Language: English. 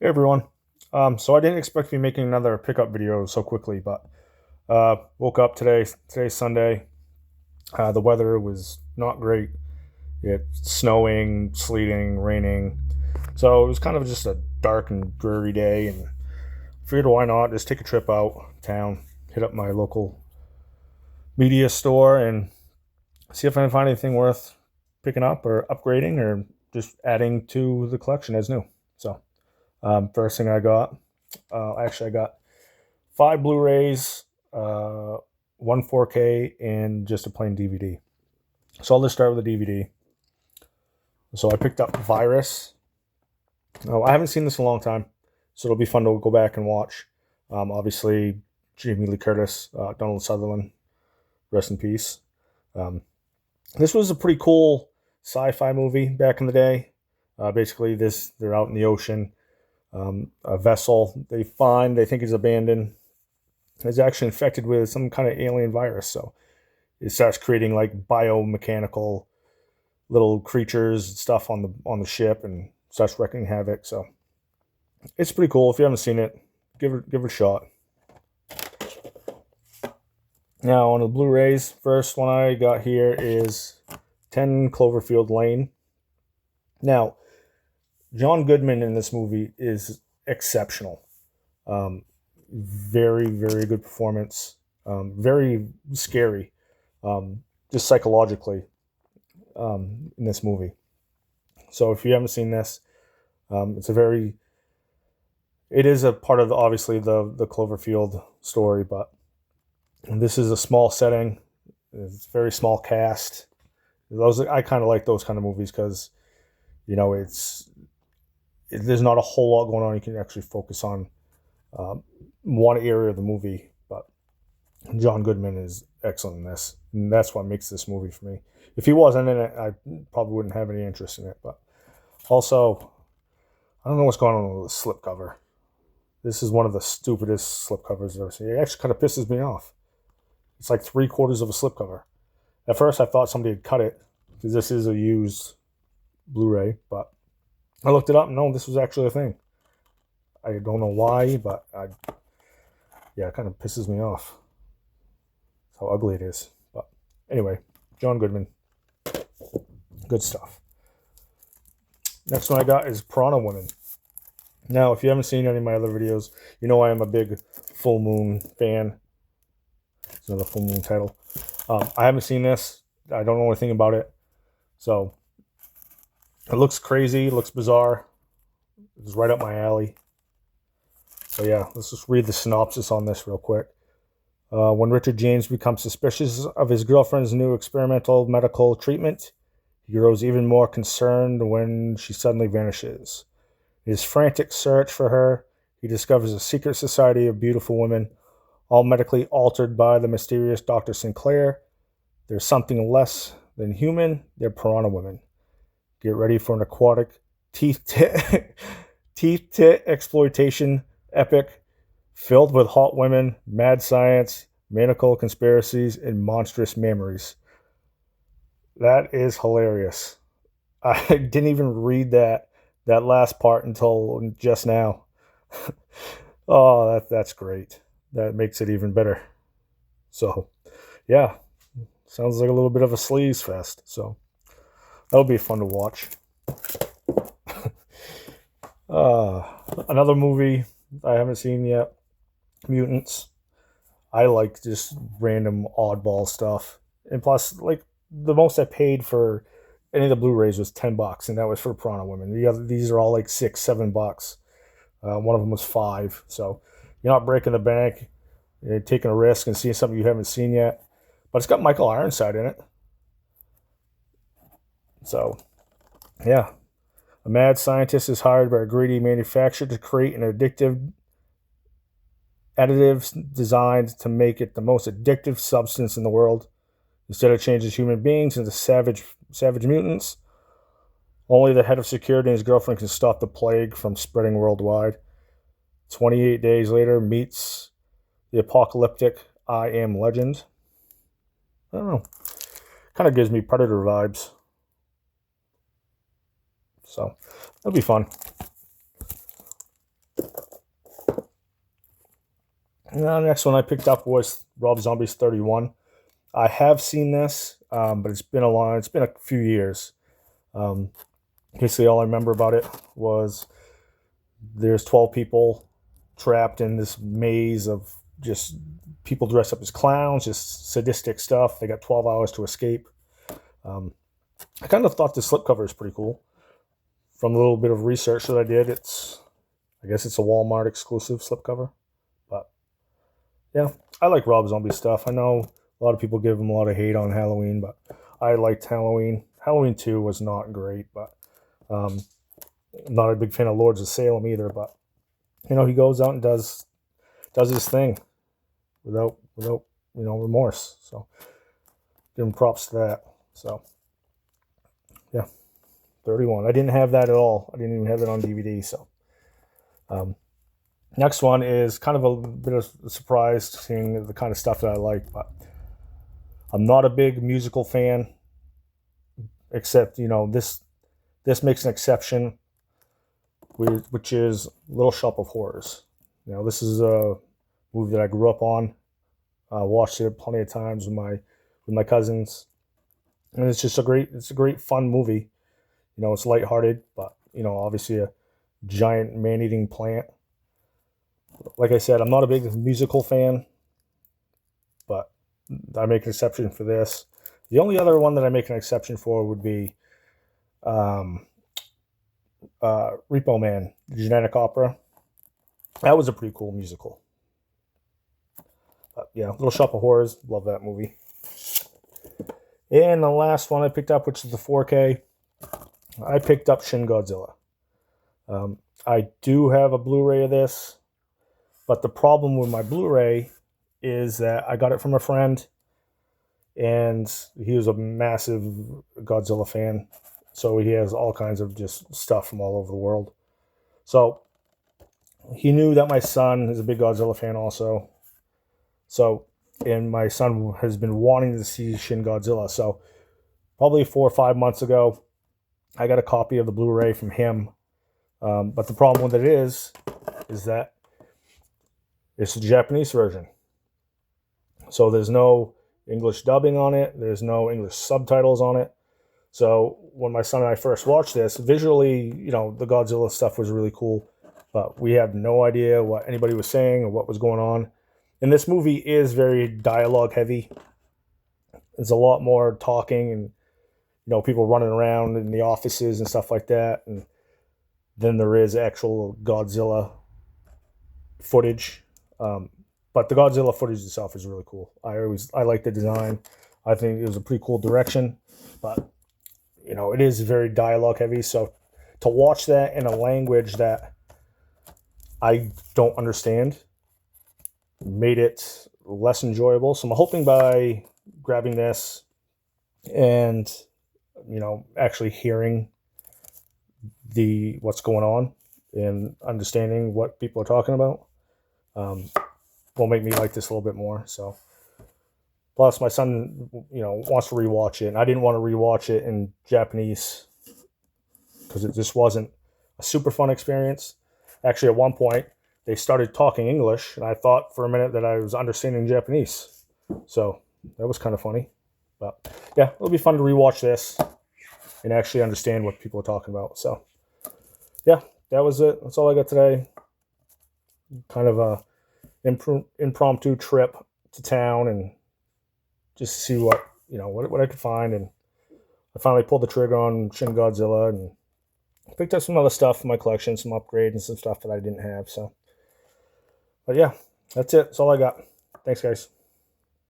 Hey everyone. So I didn't expect to be making another pickup video so quickly, but woke up today. Today's Sunday. The weather was not great. It's snowing, sleeting, raining. So it was kind of just a dark and dreary day, and figured why not just take a trip out town, hit up my local media store, and see if I can find anything worth picking up or upgrading or just adding to the collection as new. So first thing I got, I got five Blu-rays, one 4K, and just a plain DVD. So I'll just start with the DVD. So I picked up Virus. Oh, I haven't seen this in a long time, so it'll be fun to go back and watch. Obviously, Jamie Lee Curtis, Donald Sutherland, rest in peace. Um, this was a pretty cool sci-fi movie back in the day. Basically, they're out in the ocean. A vessel they think is abandoned, is actually infected with some kind of alien virus. So it starts creating like biomechanical little creatures and stuff on the ship and starts wreaking havoc. So it's pretty cool. If you haven't seen it, give it a shot. Now on the Blu-rays, first one I got here is 10 Cloverfield Lane. Now, John Goodman in this movie is exceptional. Very, very good performance. Very scary, just psychologically, in this movie. So if you haven't seen this, it is a part of obviously the Cloverfield story, but this is a small setting. It's a very small cast. I kind of like those kind of movies because there's not a whole lot going on. You can actually focus on one area of the movie, but John Goodman is excellent in this, and that's what makes this movie for me. If he wasn't in it, I probably wouldn't have any interest in it. But also, I don't know what's going on with the slipcover. This is one of the stupidest slipcovers I've ever seen. It actually kind of pisses me off. It's like 3/4 of a slipcover. At first, I thought somebody had cut it because this is a used Blu-ray, but I looked it up. And no, this was actually a thing. I don't know why, but it kind of pisses me off. That's how ugly it is. But anyway, John Goodman, good stuff. Next one I got is Piranha Women. Now, if you haven't seen any of my other videos, you know I am a big Full Moon fan. It's another Full Moon title. I haven't seen this. I don't know anything about it. So, it looks crazy. It looks bizarre. It's right up my alley. So yeah, let's just read the synopsis on this real quick. When Richard James becomes suspicious of his girlfriend's new experimental medical treatment, he grows even more concerned when she suddenly vanishes. In his frantic search for her, he discovers a secret society of beautiful women, all medically altered by the mysterious Dr. Sinclair. There's something less than human. They're piranha women. Get ready for an aquatic teeth tit exploitation epic filled with hot women, mad science, maniacal conspiracies, and monstrous memories. That is hilarious. I didn't even read that last part until just now. Oh, that's great. That makes it even better. So, yeah, sounds like a little bit of a sleaze fest. So that'll be fun to watch. Another movie I haven't seen yet, Mutants. I like just random oddball stuff, and plus, like the most I paid for any of the Blu-rays was $10, and that was for Piranha Women. These are all like $6, $7. One of them was $5. So you're not breaking the bank. You're taking a risk and seeing something you haven't seen yet. But it's got Michael Ironside in it. So, yeah. A mad scientist is hired by a greedy manufacturer to create an addictive additives designed to make it the most addictive substance in the world. Instead of changing human beings into savage mutants, only the head of security and his girlfriend can stop the plague from spreading worldwide. 28 days later, meets the apocalyptic I Am Legend. I don't know. Kind of gives me Predator vibes. So, that'll be fun. The next one I picked up was Rob Zombie's 31. I have seen this, but it's been a few years. Basically, all I remember about it was there's 12 people trapped in this maze of just people dressed up as clowns, just sadistic stuff. They got 12 hours to escape. I kind of thought the slipcover is pretty cool. From a little bit of research that I did, I guess it's a Walmart exclusive slipcover. But yeah, I like Rob Zombie stuff. I know a lot of people give him a lot of hate on Halloween, but I liked Halloween. Halloween 2 was not great, but I'm not a big fan of Lords of Salem either. But he goes out and does his thing without remorse. So give him props to that. So yeah, 31. I didn't have that at all. I didn't even have it on DVD. So next one is kind of a bit of a surprise, seeing the kind of stuff that I like, but I'm not a big musical fan, except this makes an exception, which is Little Shop of Horrors. This is a movie that I grew up on. Watched it plenty of times with my cousins, and it's a great fun movie. It's lighthearted, but obviously a giant man-eating plant. Like I said, I'm not a big musical fan, but I make an exception for this. The only other one that I make an exception for would be Repo Man, the Genetic Opera. That was a pretty cool musical. But yeah, Little Shop of Horrors, love that movie. And the last one I picked up, which is the 4K, I picked up Shin Godzilla. I do have a Blu-ray of this, but the problem with my Blu-ray is that I got it from a friend, and he was a massive Godzilla fan, so he has all kinds of just stuff from all over the world. So he knew that my son is a big Godzilla fan also. And my son has been wanting to see Shin Godzilla. So probably 4 or 5 months ago, I got a copy of the Blu-ray from him. But the problem with it is that it's the Japanese version. So there's no English dubbing on it. There's no English subtitles on it. So when my son and I first watched this, visually, the Godzilla stuff was really cool, but we had no idea what anybody was saying or what was going on. And this movie is very dialogue heavy. There's a lot more talking and, people running around in the offices and stuff like that. And then there is actual Godzilla footage. But the Godzilla footage itself is really cool. I like the design. I think it was a pretty cool direction, but it is very dialogue heavy. So to watch that in a language that I don't understand made it less enjoyable. So I'm hoping by grabbing this and actually hearing what's going on and understanding what people are talking about will make me like this a little bit more. So plus my son wants to rewatch it, and I didn't want to rewatch it in Japanese because it just wasn't a super fun experience. Actually, at one point they started talking English, and I thought for a minute that I was understanding Japanese. So that was kind of funny. But yeah, it'll be fun to rewatch this and actually understand what people are talking about. So yeah, that was it. That's all I got today. Kind of a impromptu trip to town and just to see what I could find. And I finally pulled the trigger on Shin Godzilla and picked up some other stuff in my collection, some upgrades and some stuff that I didn't have. So, but yeah, that's it. That's all I got. Thanks, guys.